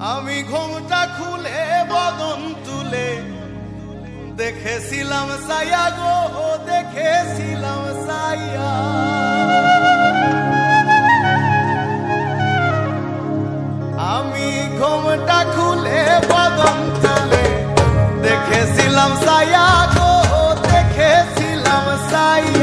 আমি ঘোমটা খুলে বদন তুলে দেখেছিলাম সায়া গো, দেখেছিলাম সায়া। আমি ঘোমটা খুলে বদন তুলে দেখেছিলাম সায়া গো, দেখেছিলাম সায়া।